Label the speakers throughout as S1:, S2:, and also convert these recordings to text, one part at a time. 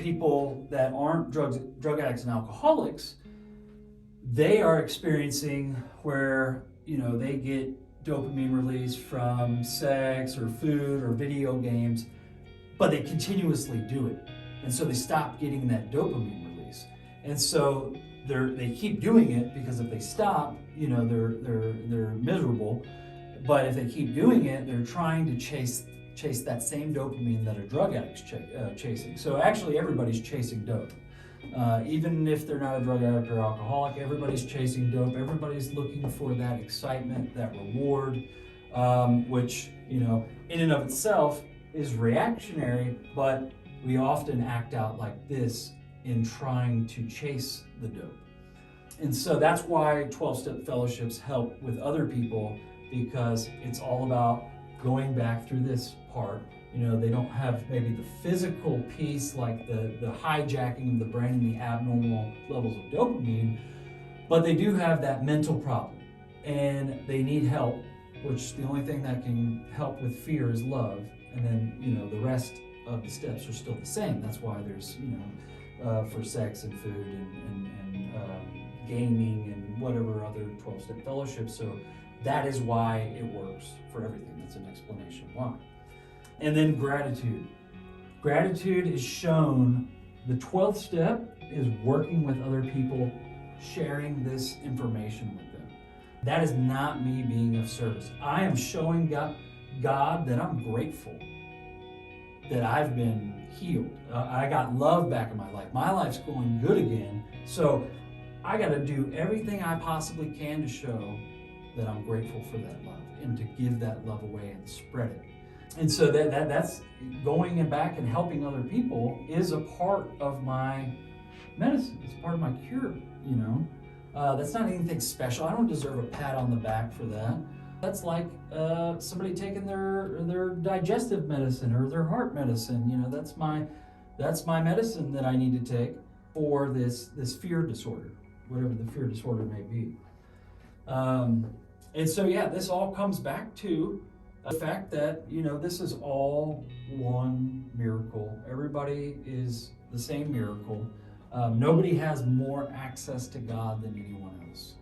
S1: People that aren't drug addicts and alcoholics, they are experiencing where, they get dopamine release from sex or food or video games, but they continuously do it. And so they stop getting that dopamine release. And so they keep doing it because if they stop, they're miserable. But if they keep doing it, they're trying to chase that same dopamine that a drug addict's chasing. So actually everybody's chasing dope. Even if they're not a drug addict or alcoholic, everybody's chasing dope. Everybody's looking for that excitement, that reward, which, in and of itself is reactionary, but we often act out like this in trying to chase the dope. And so that's why 12-step fellowships help with other people, because it's all about going back through this part. They don't have maybe the physical piece like the hijacking of the brain and the abnormal levels of dopamine, but they do have that mental problem and they need help, which the only thing that can help with fear is love. And then, the rest of the steps are still the same. That's why there's, for sex and food and gaming and whatever other 12-step fellowships. So that is why it works for everything. That's an explanation why. And then gratitude. Gratitude is shown, the 12th step is working with other people, sharing this information with them. That is not me being of service. I am showing God that I'm grateful that I've been healed. I got love back in my life. My life's going good again. So I got to do everything I possibly can to show that I'm grateful for that love and to give that love away and spread it. And so that's going back and helping other people is a part of my medicine. It's part of my cure, That's not anything special. I don't deserve a pat on the back for that. That's like somebody taking their digestive medicine or their heart medicine. That's my medicine that I need to take for this fear disorder, whatever the fear disorder may be. And so, this all comes back to the fact that, this is all one miracle. Everybody is the same miracle. Nobody has more access to God than anyone else.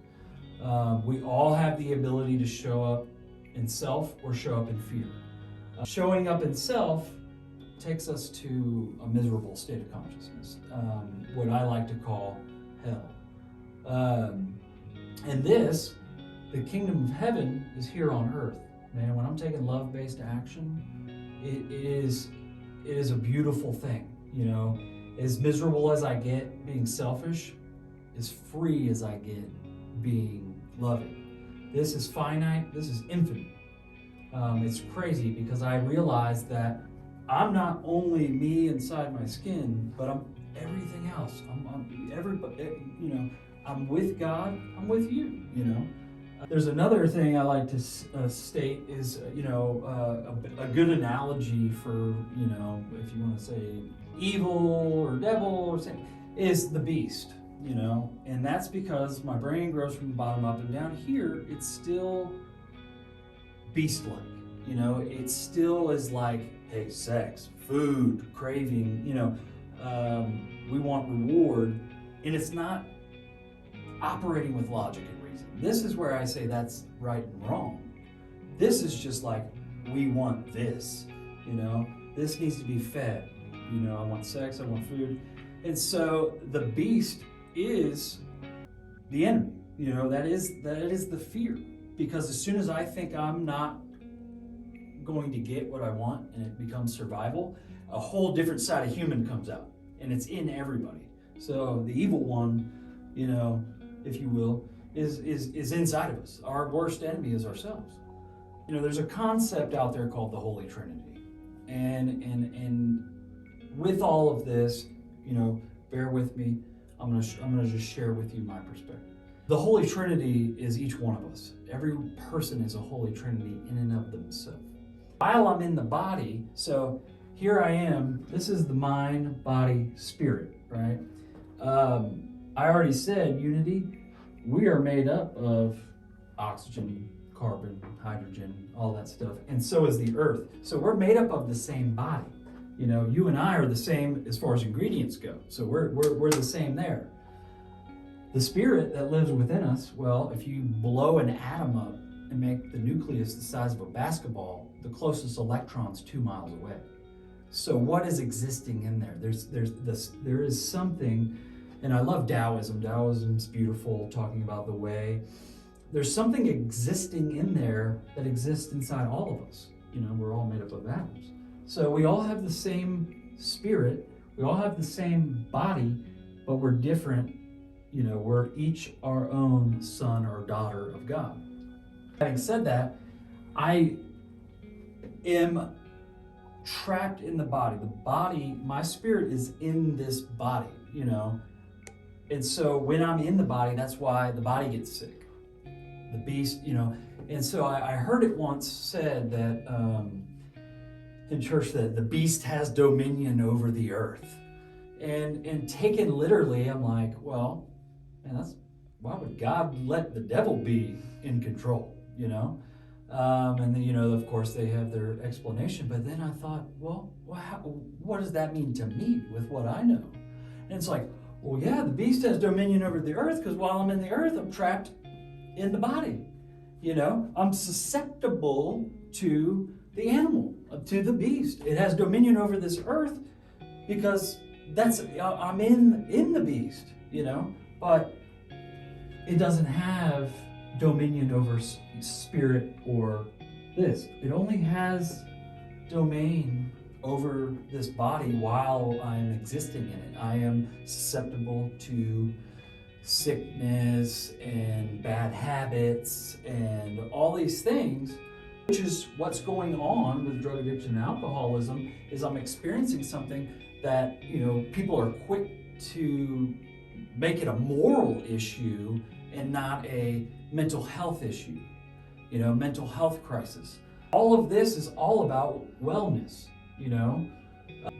S1: We all have the ability to show up in self or show up in fear. Showing up in self takes us to a miserable state of consciousness, what I like to call hell. And the kingdom of heaven is here on earth. Man, when I'm taking love-based action, it is a beautiful thing. As miserable as I get being selfish, as free as I get being loving. This is finite, this is infinite. It's crazy because I realize that I'm not only me inside my skin, but I'm everything else. I'm everybody, I'm with God, I'm with you, There's another thing I like to state is, a good analogy for, if you want to say evil or devil or something, is the beast, and that's because my brain grows from the bottom up, and down here, it's still beast-like, it still is like, hey, sex, food, craving, we want reward, and it's not operating with logic and reason. This is where I say that's right and wrong. This is just like, we want this, this needs to be fed. I want sex, I want food. And so the beast is the enemy, that is the fear. Because as soon as I think I'm not going to get what I want and it becomes survival, a whole different side of human comes out, and it's in everybody. So the evil one, if you will, is inside of us. Our worst enemy is ourselves. There's a concept out there called the Holy Trinity. And with all of this, bear with me, I'm gonna just share with you my perspective. The Holy Trinity is each one of us. Every person is a Holy Trinity in and of themselves. While I'm in the body, so here I am, this is the mind, body, spirit, right? I already said unity. We are made up of oxygen, carbon, hydrogen, all that stuff, and so is the earth. So we're made up of the same body. You know, you and I are the same as far as ingredients go. So we're the same there. The spirit that lives within us, well, if you blow an atom up and make the nucleus the size of a basketball, the closest electron's 2 miles away. So what is existing in there? There is something, and I love Taoism. Taoism's beautiful, talking about the way. There's something existing in there that exists inside all of us. You know, we're all made up of atoms. So we all have the same spirit, we all have the same body, but we're different. You know, we're each our own son or daughter of God. Having said that, I am trapped in the body. The body, my spirit is in this body, you know. And so when I'm in the body, that's why the body gets sick. The beast, you know. And so I heard it once said that in church that the beast has dominion over the earth. And taken literally, I'm like, well, man, why would God let the devil be in control, you know? And then, you know, of course, they have their explanation. But then I thought, well, what does that mean to me with what I know? And it's like, well, yeah, the beast has dominion over the earth because while I'm in the earth, I'm trapped in the body. You know, I'm susceptible to the animal, to the beast. It has dominion over this earth because I'm in the beast, you know, but it doesn't have dominion over spirit or this. It only has domain over this body while I'm existing in it. I am susceptible to sickness and bad habits and all these things, which is what's going on with drug addiction and alcoholism. Is I'm experiencing something that, you know, people are quick to make it a moral issue and not a mental health issue, you know, mental health crisis. All of this is all about wellness, you know.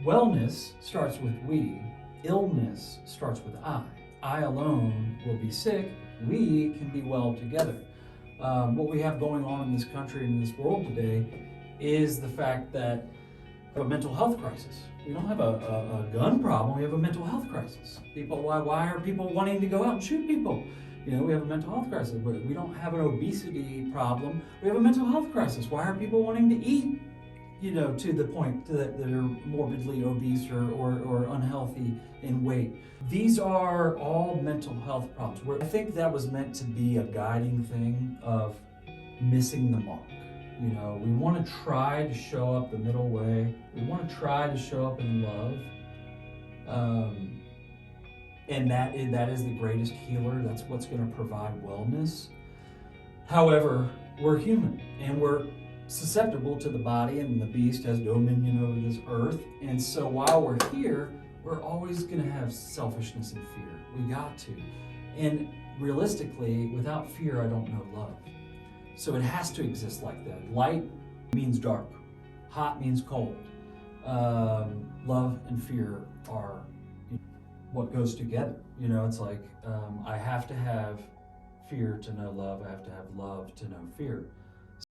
S1: Wellness starts with we. Illness starts with I. I alone will be sick. We can be well together. What we have going on in this country and in this world today is the fact that we have a mental health crisis. We don't have a gun problem. We have a mental health crisis. Why are people wanting to go out and shoot people? You know, we have a mental health crisis. We don't have an obesity problem. We have a mental health crisis. Why are people wanting to eat, you know, to the point that they're morbidly obese or unhealthy in weight? These are all mental health problems. I think that was meant to be a guiding thing of missing the mark. You know, we want to try to show up the middle way. We want to try to show up in love. And that is the greatest healer. That's what's going to provide wellness. However, we're human and we're susceptible to the body, and the beast has dominion over this earth. And so while we're here, we're always going to have selfishness and fear. We got to. And realistically, without fear, I don't know love. So it has to exist like that. Light means dark. Hot means cold. Love and fear are what goes together. You know, it's like I have to have fear to know love. I have to have love to know fear.